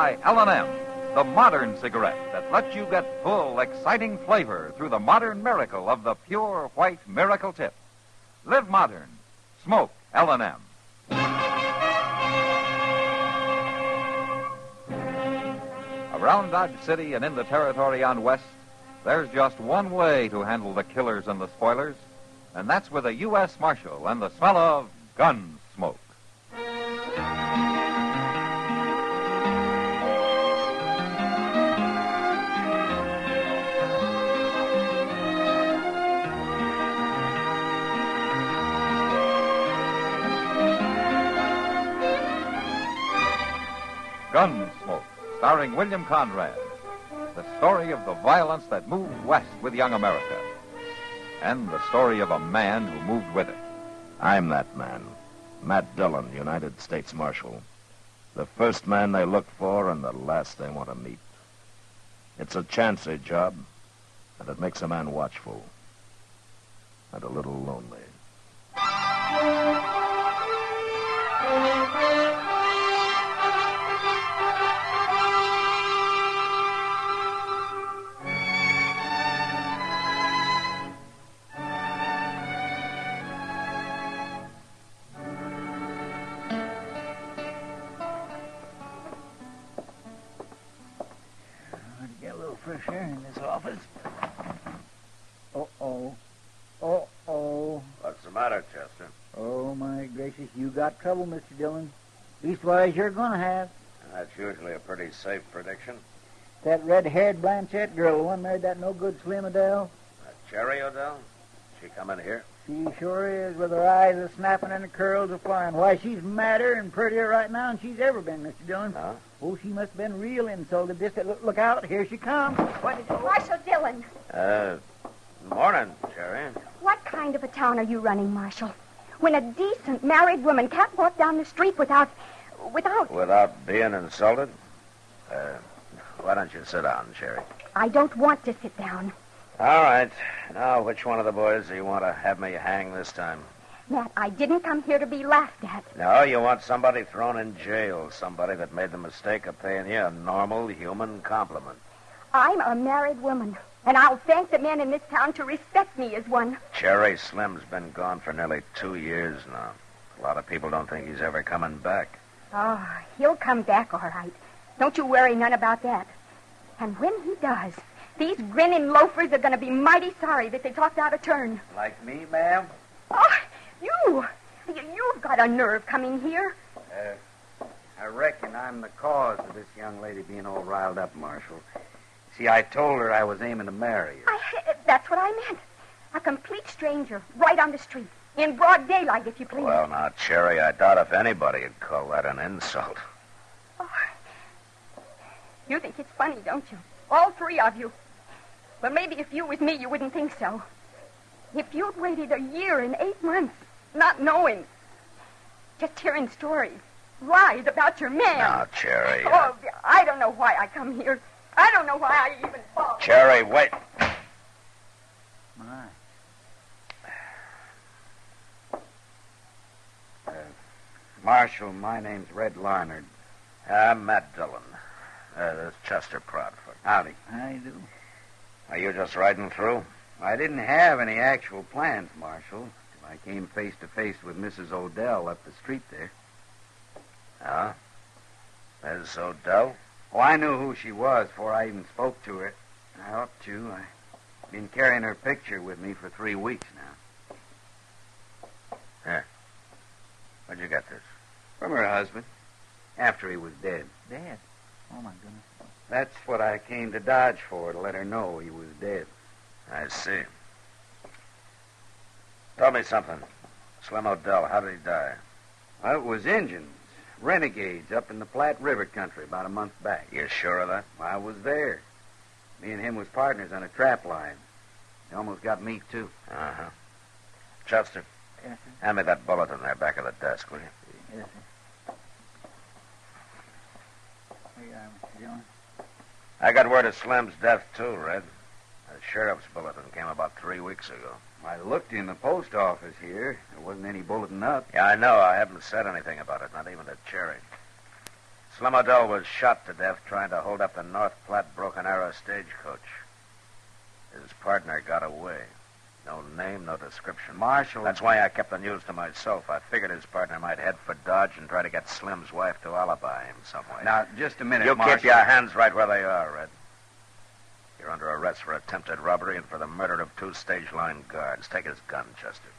by L&M, the modern cigarette that lets you get full, exciting flavor through the modern miracle of the pure white miracle tip. Live modern. Smoke L&M. Around Dodge City and in the territory on West, there's just one way to handle the killers and the spoilers, and that's with a U.S. Marshal and the smell of Gunsmoke. Gunsmoke, starring William Conrad. The story of the violence that moved west with young America. And the story of a man who moved with it. I'm that man. Matt Dillon, United States Marshal. The first man they look for and the last they want to meet. It's a chancy job, and it makes a man watchful. And a little lonely. Fresh air in this office. Uh-oh. What's the matter, Chester? Oh, my gracious, you got trouble, Mr. Dillon. Leastwise, you're going to have. That's usually a pretty safe prediction. That red-haired Blanchette girl, the one married that no-good Slim Odell. Cherry Odell? She come in here? She sure is, with her eyes a-snapping and her curls a-flying. Why, she's madder and prettier right now than she's ever been, Mr. Dillon. Huh? Oh, she must have been real insulted. Look out, here she comes. What is it? Marshal Dillon. Morning, Cherry. What kind of a town are you running, Marshal? When a decent married woman can't walk down the street without... Without being insulted? Why don't you sit down, Cherry? I don't want to sit down. All right. Now, which one of the boys do you want to have me hang this time? Matt, I didn't come here to be laughed at. No, you want somebody thrown in jail, somebody that made the mistake of paying you a normal human compliment. I'm a married woman, and I'll thank the men in this town to respect me as one. Cherry, Slim's been gone for nearly 2 years now. A lot of people don't think he's ever coming back. Oh, he'll come back all right. Don't you worry none about that. And when he does, these grinning loafers are going to be mighty sorry that they talked out of turn. Like me, ma'am? Oh, you've got a nerve coming here. I reckon I'm the cause of this young lady being all riled up, Marshal. See, I told her I was aiming to marry her. That's what I meant. A complete stranger, right on the street, in broad daylight, if you please. Well, now, Cherry, I doubt if anybody would call that an insult. Oh, you think it's funny, don't you? All three of you. Well, maybe if you was me, you wouldn't think so. If you'd waited a year and 8 months, not knowing, just hearing stories, lies about your man. Now, Cherry. Oh, I don't know why I come here. I don't know why I even thought. Cherry, wait. My. Marshal, my name's Red Larnard. I'm Matt Dillon. This is Chester Proudfoot. Howdy. I do. Are you just riding through? I didn't have any actual plans, Marshal, till I came face to face with Mrs. Odell up the street there. Huh? Miss Odell? Oh, I knew who she was before I even spoke to her. I ought to. I've been carrying her picture with me for 3 weeks now. Here. Where'd you get this? From her husband, after he was dead. Dead? Oh, my goodness. That's what I came to Dodge for, to let her know he was dead. I see. Tell me something. Slim Odell, how did he die? Well, it was Injuns, renegades up in the Platte River country about a month back. You sure of that? I was there. Me and him was partners on a trap line. He almost got me, too. Uh-huh. Chester, Yes, sir. hand me that bulletin there back of the desk, will you? Yes, sir. Here you are, Mr. Dillon. I got word of Slim's death, too, Red. The sheriff's bulletin came about 3 weeks ago. I looked in the post office here. There wasn't any bulletin up. Yeah, I know. I haven't said anything about it, not even to Cherry. Slim Odell was shot to death trying to hold up the North Platte Broken Arrow stagecoach. His partner got away. No name, no description. Marshal... That's why I kept the news to myself. I figured his partner might head for Dodge and try to get Slim's wife to alibi him some way. Now, just a minute, You Marshal. keep your hands right where they are, Red. You're under arrest for attempted robbery and for the murder of 2 stage line guards. Take his gun, Chester.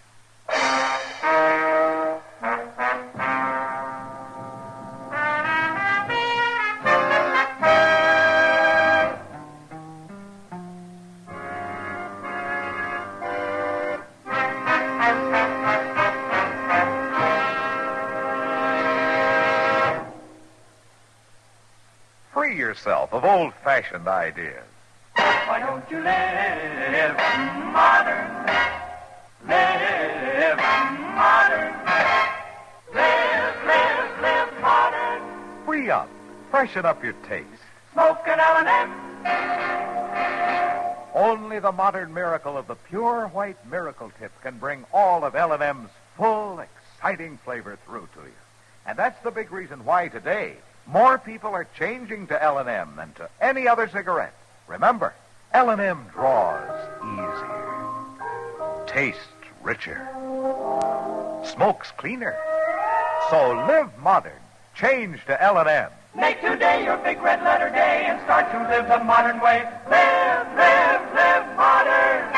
Free yourself of old-fashioned ideas. Why don't you live modern? Live modern. Live modern. Free up. Freshen up your taste. Smoke an L&M. Only the modern miracle of the pure white miracle tip can bring all of L&M's full, exciting flavor through to you. And that's the big reason why today more people are changing to L&M than to any other cigarette. Remember, L&M draws easier, tastes richer, smokes cleaner. So live modern. Change to L&M. Make today your big red letter day and start to live the modern way. Live modern.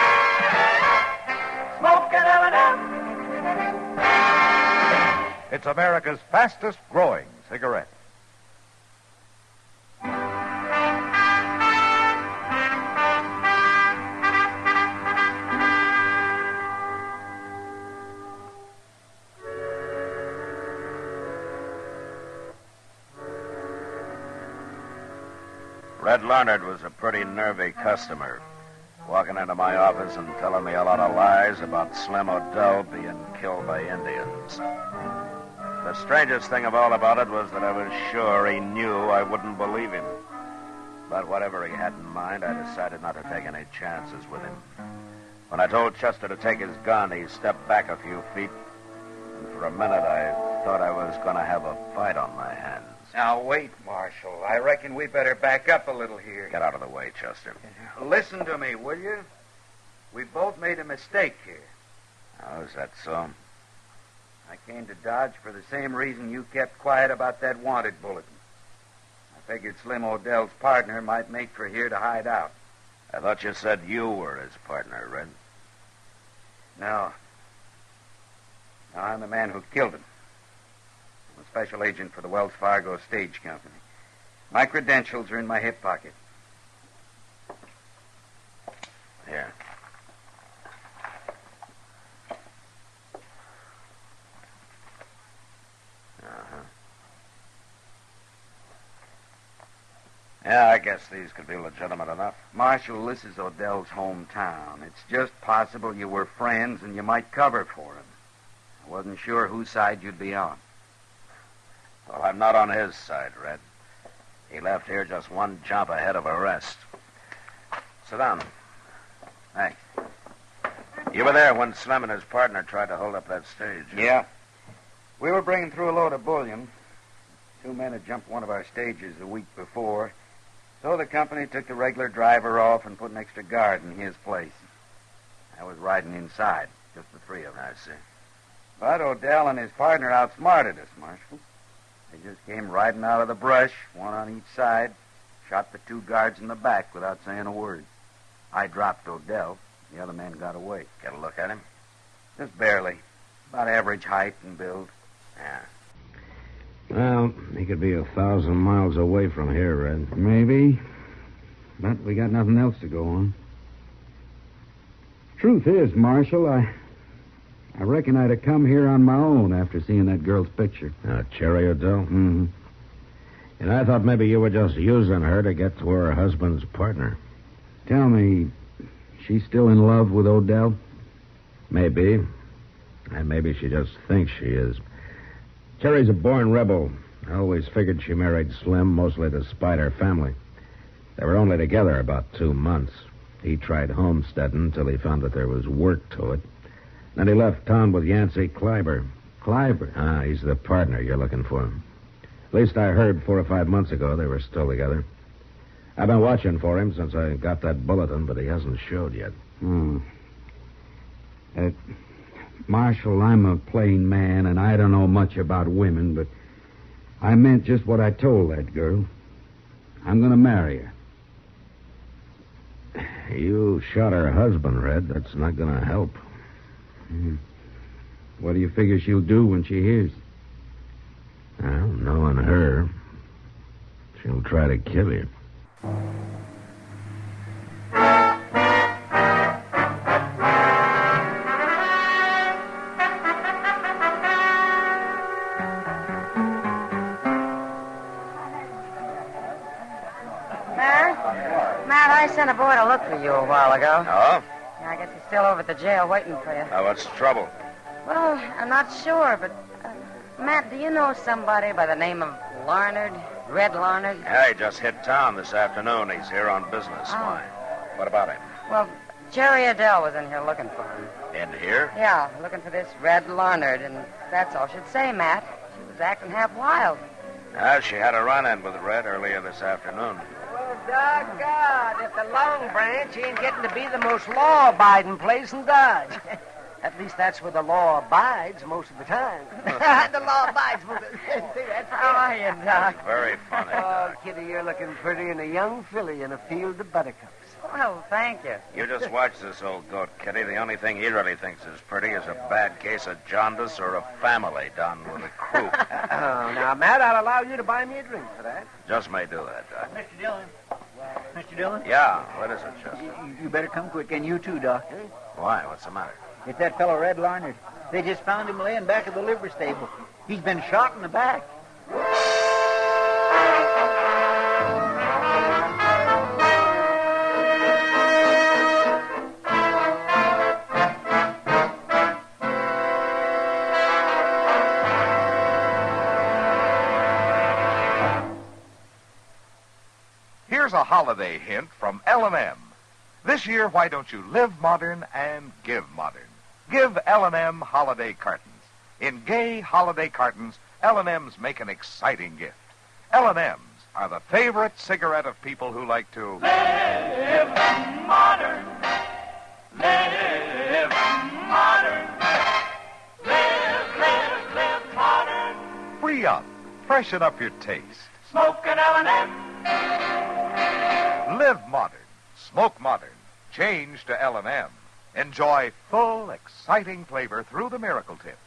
Smoke an L&M. It's America's fastest growing cigarette. Red Larnard was a pretty nervy customer, walking into my office and telling me a lot of lies about Slim Odell being killed by Indians. The strangest thing of all about it was that I was sure he knew I wouldn't believe him. But whatever he had in mind, I decided not to take any chances with him. When I told Chester to take his gun, he stepped back a few feet, and for a minute I thought I was going to have a fight on my hands. Now, wait, Marshal. I reckon we better back up a little here. Get out of the way, Chester. Listen to me, will you? We both made a mistake here. Oh, is that so? I came to Dodge for the same reason you kept quiet about that wanted bulletin. I figured Slim Odell's partner might make for here to hide out. I thought you said you were his partner, Red. No. No, I'm the man who killed him. I'm a special agent for the Wells Fargo Stage Company. My credentials are in my hip pocket. Here. Yeah, I guess these could be legitimate enough. Marshal, this is Odell's hometown. It's just possible you were friends and you might cover for him. I wasn't sure whose side you'd be on. Well, I'm not on his side, Red. He left here just one jump ahead of arrest. Sit down. Thanks. You were there when Slim and his partner tried to hold up that stage. Yeah. We were bringing through a load of bullion. 2 men had jumped one of our stages the week before, so the company took the regular driver off and put an extra guard in his place. I was riding inside, just the 3 of us. I see. But Odell and his partner outsmarted us, Marshal. They just came riding out of the brush, one on each side, shot the 2 guards in the back without saying a word. I dropped Odell. The other man got away. Get a look at him? Just barely. About average height and build. Yeah. Well, he could be 1,000 miles away from here, Red. Maybe. But we got nothing else to go on. Truth is, Marshal, I reckon I'd have come here on my own after seeing that girl's picture. Cherry Odell? Mm-hmm. And I thought maybe you were just using her to get to her husband's partner. Tell me, she's still in love with Odell? Maybe. And maybe she just thinks she is. Cherry's a born rebel. I always figured she married Slim mostly to spite her family. They were only together about 2 months. He tried homesteading until he found that there was work to it. Then he left town with Yancey Kleiber. Kleiber? He's the partner you're looking for. At least I heard 4 or 5 months ago they were still together. I've been watching for him since I got that bulletin, but he hasn't showed yet. Marshal, I'm a plain man, and I don't know much about women, but I meant just what I told that girl. I'm going to marry her. You shot her husband, Red. That's not going to help. What do you figure she'll do when she hears? Well, knowing her, she'll try to kill you. Matt, I sent a boy to look for you a while ago. Oh? I guess he's still over at the jail waiting for you. Now, what's the trouble? Well, I'm not sure, but... Matt, do you know somebody by the name of Larnard? Red Larnard? Yeah, he just hit town this afternoon. He's here on business. Oh. Why? What about him? Well, Jerry Adele was in here looking for him. In here? Yeah, looking for this Red Larnard, and that's all she'd say, Matt. She was acting half wild. She had a run-in with Red earlier this afternoon. Well, doggone, if the Long Branch ain't getting to be the most law-abiding place in Dodge. At least that's where the law abides most of the time. The law abides most of the time. How are you, Doc? Very funny. Oh, Kitty, you're looking pretty in a young filly in a field of buttercups. Well, thank you. You just watch this old goat, Kitty. The only thing he really thinks is pretty is a bad case of jaundice or a family down with a croup. Oh, now, Matt, I'll allow you to buy me a drink for that. Just may do that, Doc. Mr. Dillon. Mr. Dillon? Yeah, what is it, Chester? You better come quick, and you too, Doc. Why? What's the matter? It's that fellow Red Larnard. They just found him laying back of the livery stable. He's been shot in the back. Here's a holiday hint from L&M. This year, why don't you live modern and give modern? Give L&M holiday cartons. In gay holiday cartons, L&M's make an exciting gift. L&M's are the favorite cigarette of people who like to Live modern. Live modern. Live modern. free up, freshen up your taste. Smoke an L&M. Live modern, smoke modern, change to L&M. Enjoy full, exciting flavor through the Miracle Tip.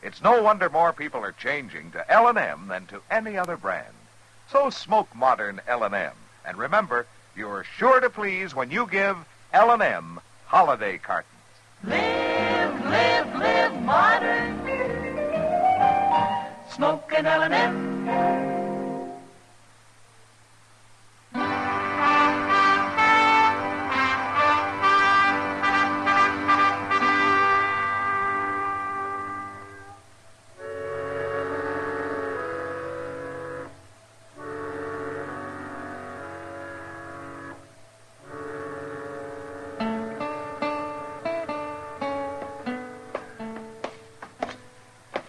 It's no wonder more people are changing to L&M than to any other brand. So smoke modern L&M. And remember, you're sure to please when you give L&M holiday cartons. Live modern. Smoke an L&M.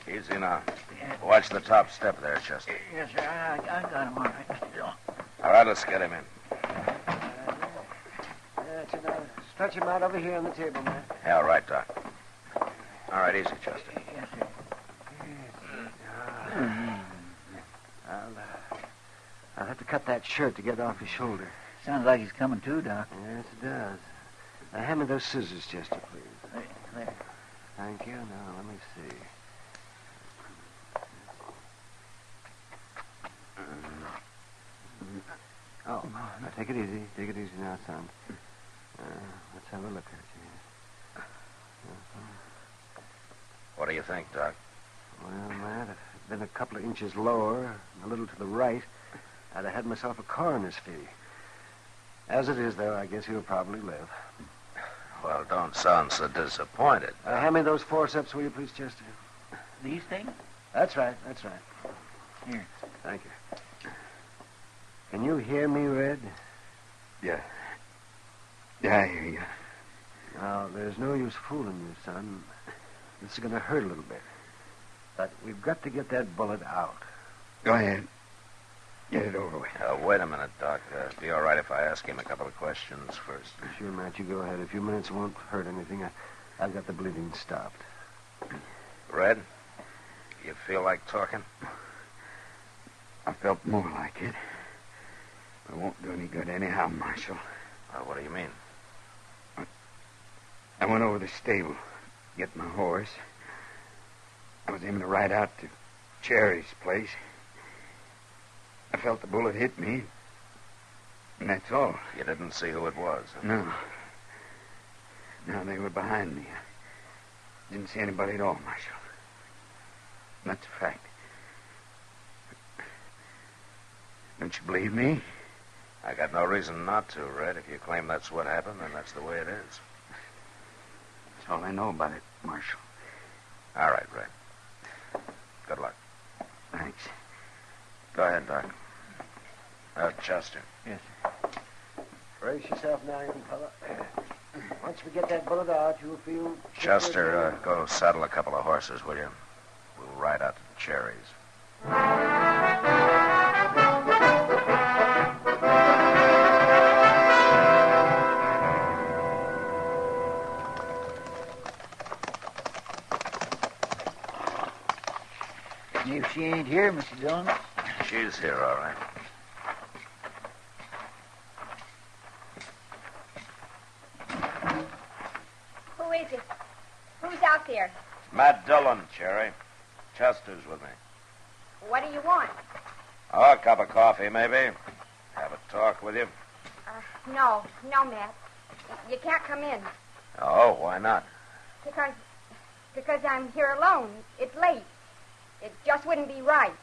Easy now. Watch the top step there, Chester. Yes, sir. I got him all right, Mr. Dillon. All right, let's get him in. That's it. Now, stretch him out over here on the table, man. Yeah, all right, Doc. All right, easy, Chester. Yes, sir. I'll have to cut that shirt to get it off his shoulder. Sounds like he's coming too, Doc. Yes, it does. Now, hand me those scissors, Chester, please. There. Thank you. Now, let me see. Oh, now take it easy. Take it easy now, son. Let's have a look at you. What do you think, Doc? Well, Matt, if it'd been a couple of inches lower, a little to the right, I'd have had myself a coroner's fee. As it is, though, I guess he'll probably live. Well, don't sound so disappointed. Hand me those forceps, will you, please, Chester? These things? That's right. Here. Thank you. Can you hear me, Red? Yeah. Yeah, I hear you. Now, there's no use fooling you, son. This is going to hurt a little bit. But we've got to get that bullet out. Go ahead. Get it over with. Wait a minute, Doc. Be all right if I ask him a couple of questions first. Sure, Matt, you go ahead. A few minutes won't hurt anything. I've got the bleeding stopped. Red, you feel like talking? I felt more like it. It won't do any good anyhow, Marshal. What do you mean? I went over to the stable, get my horse. I was aiming to ride out to Cherry's place. I felt the bullet hit me, and that's all. You didn't see who it was? Huh? No. No, they were behind me. I didn't see anybody at all, Marshal. That's a fact. Don't you believe me? I got no reason not to, Red. If you claim that's what happened, then that's the way it is. That's all I know about it, Marshal. All right, Red. Good luck. Thanks. Go ahead, Doc. Chester. Yes, sir. Brace yourself now, young fella. Once we get that bullet out, you'll feel... Chester, go saddle a couple of horses, will you? We'll ride out to the Cherries. If she ain't here, Mr. Dillon. She's here, all right. Who is it? Who's out there? Matt Dillon, Cherry. Chester's with me. What do you want? Oh, a cup of coffee, maybe. Have a talk with you. No, Matt. You can't come in. Oh, why not? Because I'm here alone. It's late. It just wouldn't be right.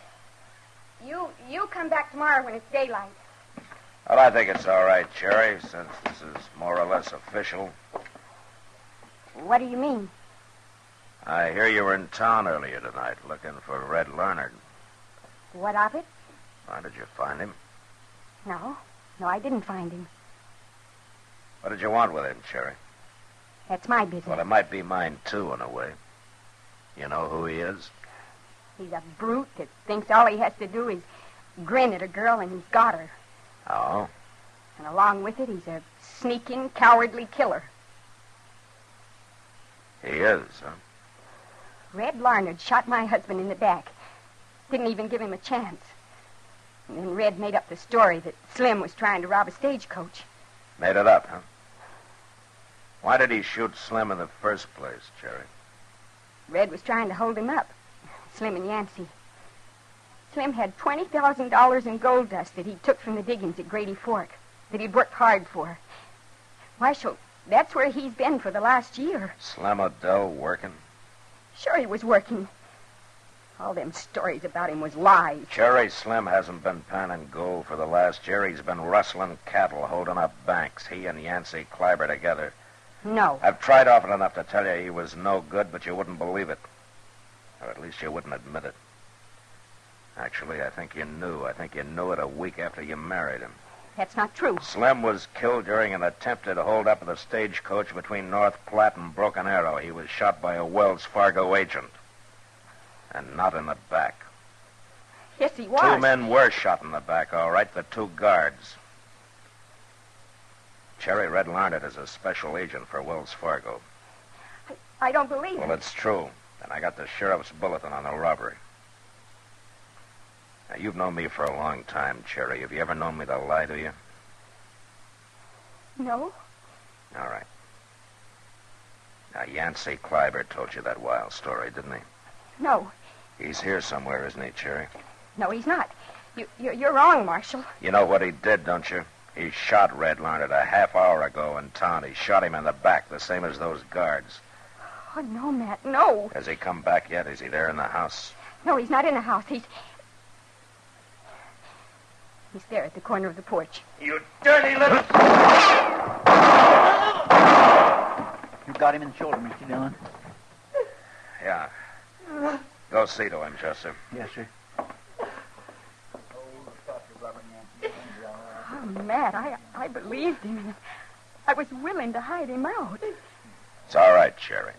You come back tomorrow when it's daylight. Well, I think it's all right, Cherry, since this is more or less official. What do you mean? I hear you were in town earlier tonight looking for Red Leonard. What of it? Why did you find him? No, I didn't find him. What did you want with him, Cherry? That's my business. Well, it might be mine, too, in a way. You know who he is? He's a brute that thinks all he has to do is grin at a girl and he's got her. Oh? And along with it, he's a sneaking, cowardly killer. He is, huh? Red Larnard shot my husband in the back. Didn't even give him a chance. And then Red made up the story that Slim was trying to rob a stagecoach. Made it up, huh? Why did he shoot Slim in the first place, Cherry? Red was trying to hold him up. Slim and Yancey. Slim had $20,000 in gold dust that he took from the diggings at Grady Fork, that he'd worked hard for. Marshal, that's where he's been for the last year. Slim O'Dell working? Sure he was working. All them stories about him was lies. Cherry, Slim hasn't been panning gold for the last year. He's been rustling cattle, holding up banks. He and Yancey Kleiber together. No. I've tried often enough to tell you he was no good, but you wouldn't believe it. Or at least you wouldn't admit it. Actually, I think you knew. I think you knew it a week after you married him. That's not true. Slim was killed during an attempted hold-up of the stagecoach between North Platte and Broken Arrow. He was shot by a Wells Fargo agent. And not in the back. Yes, he was. 2 men were shot in the back, all right, the 2 guards. Cherry, Red Larnard is a special agent for Wells Fargo. I don't believe Well, it. it's true. And I got the sheriff's bulletin on the robbery. Now, you've known me for a long time, Cherry. Have you ever known me to lie to you? No. All right. Now, Yancey Kleiber told you that wild story, didn't he? No. He's here somewhere, isn't he, Cherry? No, he's not. You're wrong, Marshal. You know what he did, don't you? He shot Red Larnard a half hour ago in town. He shot him in the back, the same as those guards. Oh, no, Matt, no. Has he come back yet? Is he there in the house? No, he's not in the house. He's there at the corner of the porch. You dirty little... You got him in the shoulder, Mr. Dillon. Yeah. Go see to him, Chester. Yes, sir. Oh, Matt, I believed him. I was willing to hide him out. It's all right, Cherry.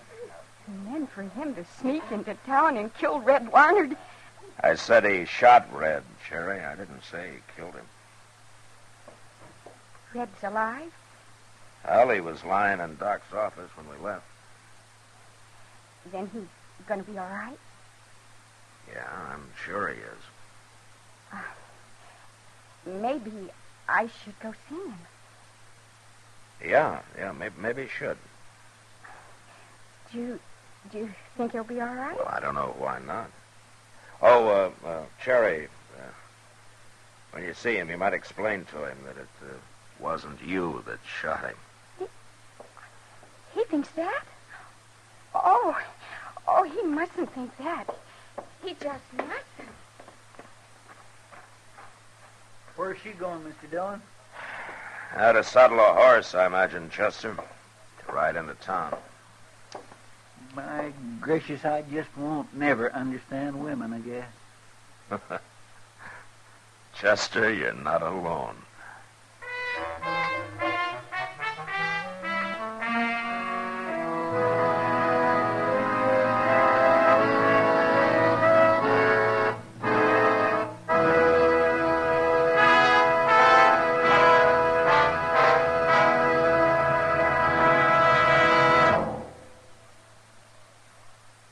And then for him to sneak into town and kill Red Larnard, I said he shot Red, Cherry. I didn't say he killed him. Red's alive? Well, he was lying in Doc's office when we left. Then he's going to be all right? Yeah, I'm sure he is. Maybe I should go see him. Yeah, maybe he should. Do you think he'll be all right? Well, I don't know why not. Oh, Cherry, when you see him, you might explain to him that it wasn't you that shot him. He thinks that? Oh, he mustn't think that. He just mustn't. Where's she going, Mr. Dillon? How to saddle a horse, I imagine, Chester. To ride into town. My gracious, I just won't never understand women, I guess. Chester, you're not alone.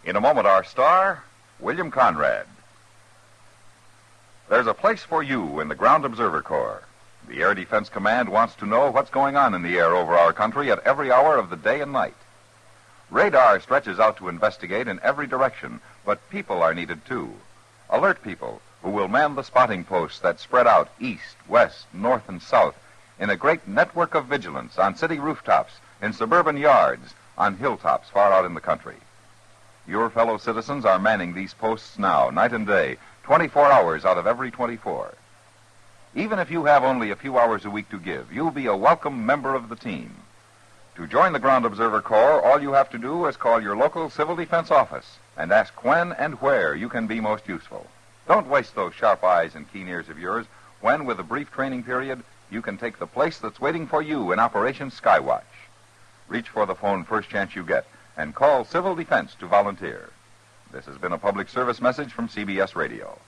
In a moment, our star, William Conrad. There's a place for you in the Ground Observer Corps. The Air Defense Command wants to know what's going on in the air over our country at every hour of the day and night. Radar stretches out to investigate in every direction, but people are needed too. Alert people who will man the spotting posts that spread out east, west, north, and south in a great network of vigilance on city rooftops, in suburban yards, on hilltops far out in the country. Your fellow citizens are manning these posts now, night and day, 24 hours out of every 24. Even if you have only a few hours a week to give, you'll be a welcome member of the team. To join the Ground Observer Corps, all you have to do is call your local civil defense office and ask when and where you can be most useful. Don't waste those sharp eyes and keen ears of yours when, with a brief training period, you can take the place that's waiting for you in Operation Skywatch. Reach for the phone first chance you get and call Civil Defense to volunteer. This has been a public service message from CBS Radio.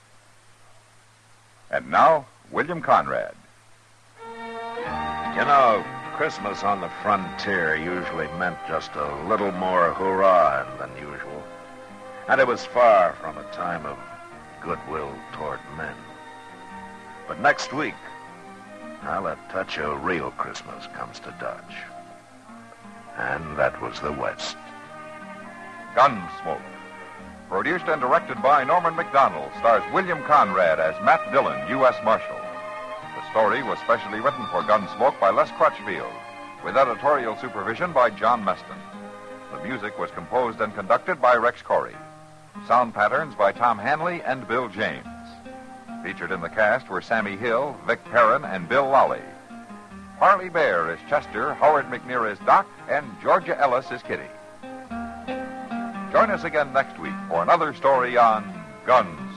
And now, William Conrad. You know, Christmas on the frontier usually meant just a little more hurrah than usual. And it was far from a time of goodwill toward men. But next week, now a touch of real Christmas comes to Dodge. And that was the West. Gunsmoke. Produced and directed by Norman McDonald, stars William Conrad as Matt Dillon, U.S. Marshal. The story was specially written for Gunsmoke by Les Crutchfield, with editorial supervision by John Meston. The music was composed and conducted by Rex Corey. Sound patterns by Tom Hanley and Bill James. Featured in the cast were Sammy Hill, Vic Perrin, and Bill Lowley. Harley Bear is Chester, Howard McNear is Doc, and Georgia Ellis is Kitty. Join us again next week for another story on Gunsmoke.